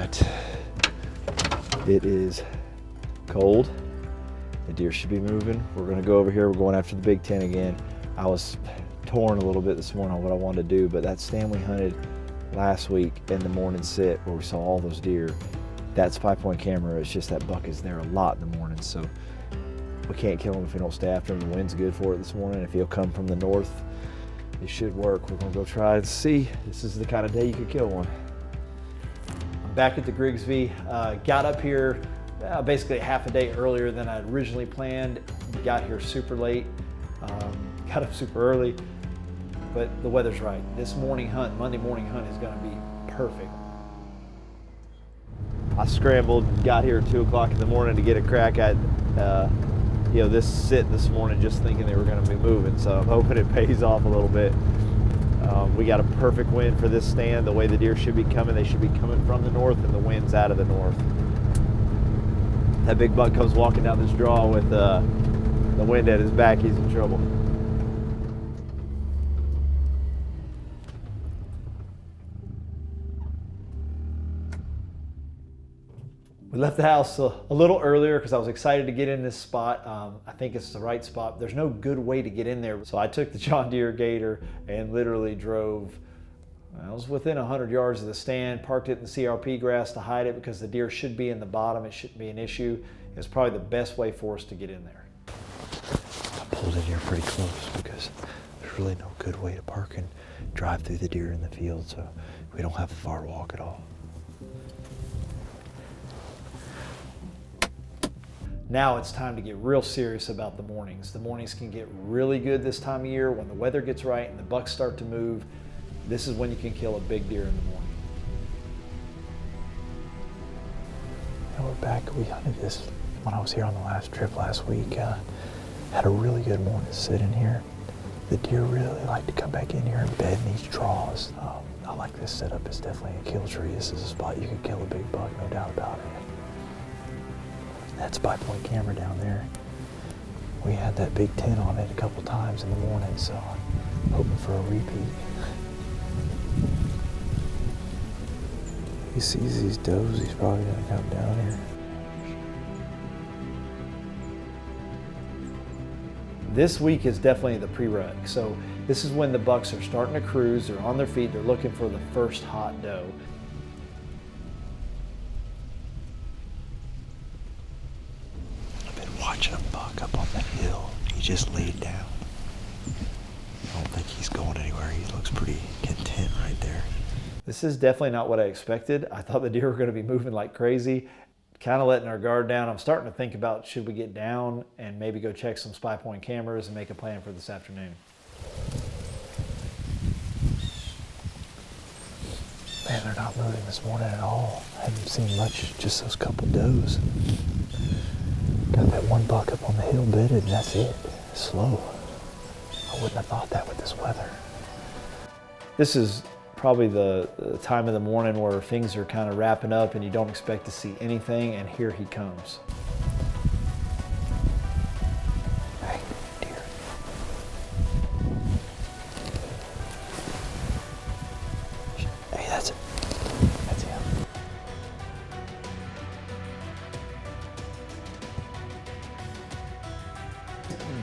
right. It is cold. The deer should be moving. We're gonna go over here. We're going after the Big 10 again. I was torn a little bit this morning on what I wanted to do, but that stand we hunted last week in the morning sit where we saw all those deer, that's 5-point camera. It's just that buck is there a lot in the morning, so we can't kill him if we don't stay after him. The wind's good for it this morning. If he'll come from the north, it should work. We're gonna go try and see. This is the kind of day you could kill one. I'm back at the Grigsby. Got up here basically half a day earlier than I originally planned. Got here super late, got up super early, but the weather's right. This morning hunt, Monday morning hunt, is gonna be perfect. I scrambled, got here at 2 o'clock in the morning to get a crack at this sit this morning, just thinking they were gonna be moving, so I'm hoping it pays off a little bit. We got a perfect wind for this stand. The way the deer should be coming, they should be coming from the north, and the wind's out of the north. That big buck comes walking down this draw with the wind at his back, he's in trouble. We left the house a little earlier because I was excited to get in this spot. I think it's the right spot. There's no good way to get in there. So I took the John Deere Gator and literally drove, I was within 100 yards of the stand, parked it in the CRP grass to hide it because the deer should be in the bottom. It shouldn't be an issue. It's probably the best way for us to get in there. I pulled in here pretty close because there's really no good way to park and drive through the deer in the field, so we don't have a far walk at all. Now it's time to get real serious about the mornings. The mornings can get really good this time of year when the weather gets right and the bucks start to move. This is when you can kill a big deer in the morning. We're back. We hunted this when I was here on the last trip last week. Had a really good morning sit in here. The deer really like to come back in here and bed in these draws. I like this setup. It's definitely a kill tree. This is a spot you could kill a big buck, no doubt about it. That's 5-point camera down there. We had that Big 10 on it a couple times in the morning, so I'm hoping for a repeat. He sees these does, he's probably gonna come down here. This week is definitely the pre-rut. So this is when the bucks are starting to cruise, they're on their feet, they're looking for the first hot doe. I've been watching a buck up on that hill. He just laid down. I don't think he's going anywhere. He looks pretty content right there. This is definitely not what I expected. I thought the deer were going to be moving like crazy, kind of letting our guard down. I'm starting to think about should we get down and maybe go check some 5-point cameras and make a plan for this afternoon. Man, they're not moving this morning at all. I haven't seen much, just those couple does. Got that one buck up on the hill bedded and that's it. Slow. I wouldn't have thought that with this weather. This is probably the time of the morning where things are kind of wrapping up and you don't expect to see anything, and here he comes. Hey, deer. Hey, that's it. That's him.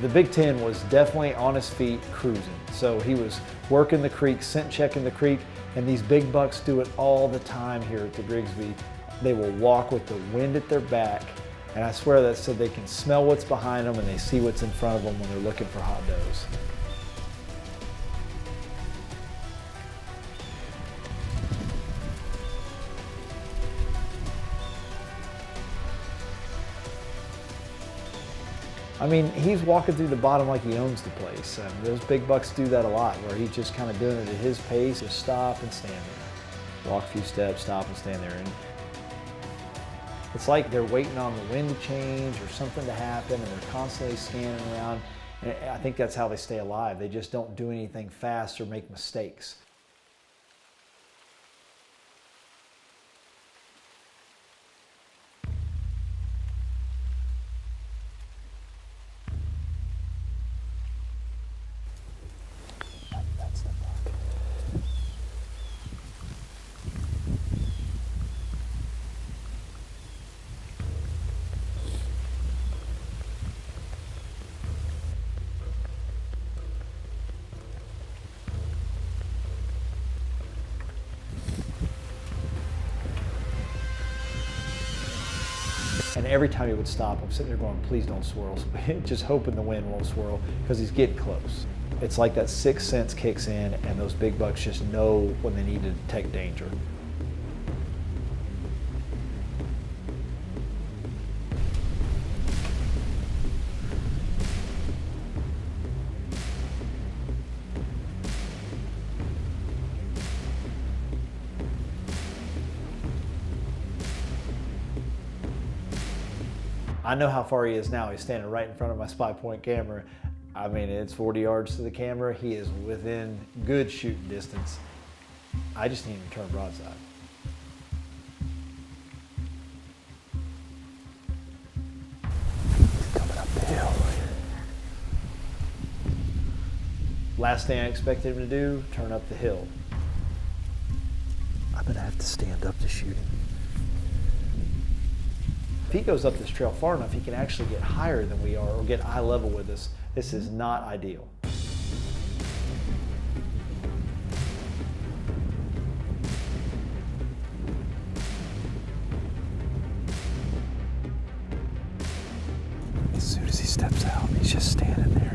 The Big 10 was definitely on his feet cruising. So he was working the creek, scent checking the creek, and these big bucks do it all the time here at the Grigsby. They will walk with the wind at their back, and I swear that's so they can smell what's behind them and they see what's in front of them when they're looking for hot does. I mean, he's walking through the bottom like he owns the place. Those big bucks do that a lot, where he's just kind of doing it at his pace. Just stop and stand there. Walk a few steps, stop and stand there. And it's like they're waiting on the wind to change or something to happen, and they're constantly scanning around. And I think that's how they stay alive. They just don't do anything fast or make mistakes. And every time he would stop, I'm sitting there going, please don't swirl. Just hoping the wind won't swirl because he's getting close. It's like that sixth sense kicks in and those big bucks just know when they need to detect danger. I know how far he is now. He's standing right in front of my spy point camera. I mean, it's 40 yards to the camera. He is within good shooting distance. I just need him to turn broadside. Coming up the hill. Last thing I expected him to do, turn up the hill. I'm gonna have to stand up to shoot him. If he goes up this trail far enough, he can actually get higher than we are or get eye level with us. This is not ideal. As soon as he steps out, he's just standing there.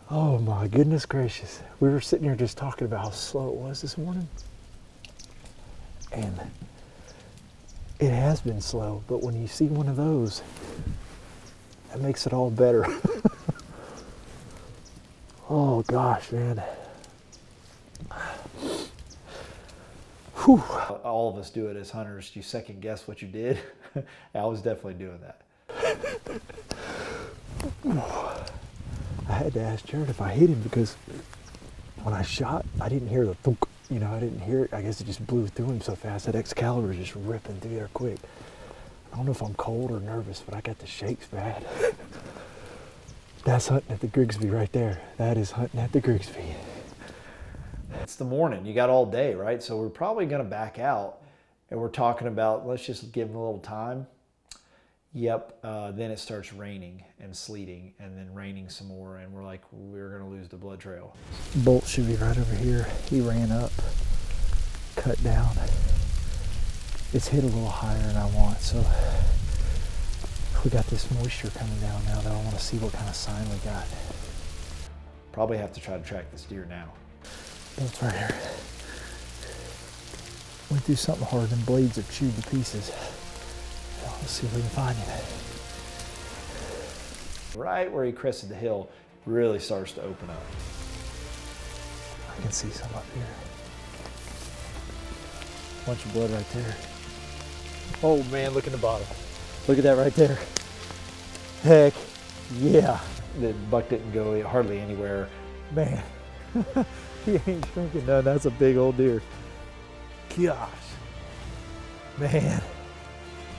Oh my goodness gracious. We were sitting here just talking about how slow it was this morning. And it has been slow, but when you see one of those, that makes it all better. Oh gosh, man. Whew. All of us do it as hunters. You second guess what you did. I was definitely doing that. I had to ask Jared if I hit him because when I shot, I didn't hear the thunk. You know, I didn't hear it. I guess it just blew through him so fast. That Excalibur is just ripping through there quick. I don't know if I'm cold or nervous, but I got the shakes bad. That's hunting at the Grigsby right there. That is hunting at the Grigsby. It's the morning. You got all day, right? So we're probably going to back out, and we're talking about let's just give him a little time. Yep. Then it starts raining and sleeting, and then raining some more, and we're like, we're going to lose the blood trail. Bolt should be right over here. He ran up, cut down. It's hit a little higher than I want, so we got this moisture coming down now that I want to see what kind of sign we got. Probably have to try to track this deer now. Bolt's right here. Went through something hard and blades have chewed to pieces. Let's see if we can find him. Right where he crested the hill really starts to open up. I can see some up here. Bunch of blood right there. Oh man, look at the bottom. Look at that right there. Heck yeah. The buck didn't go hardly anywhere. Man, he ain't shrinking none. That's a big old deer. Gosh. Man,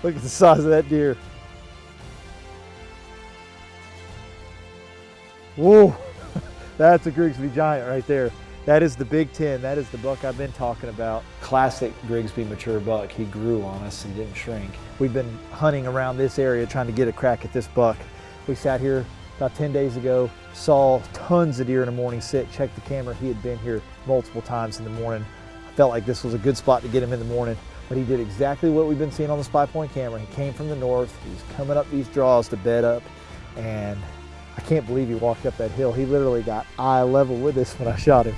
look at the size of that deer. Whoa, that's a Grigsby giant right there. That is the Big 10. That is the buck I've been talking about. Classic Grigsby mature buck. He grew on us. He didn't shrink. We've been hunting around this area trying to get a crack at this buck. We sat here about 10 days ago, saw tons of deer in the morning sit, checked the camera. He had been here multiple times in the morning. I felt like this was a good spot to get him in the morning, but he did exactly what we've been seeing on the spy point camera. He came from the north. He's coming up these draws to bed up, and I can't believe he walked up that hill. He literally got eye level with us when I shot him.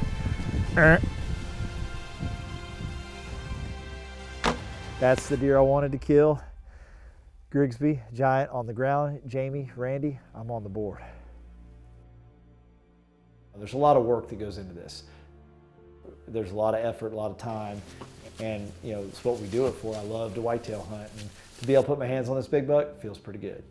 That's the deer I wanted to kill. Grigsby, giant on the ground. Jamie, Randy, I'm on the board. There's a lot of work that goes into this. There's a lot of effort, a lot of time, and you know, it's what we do it for. I love to whitetail hunt, and to be able to put my hands on this big buck feels pretty good.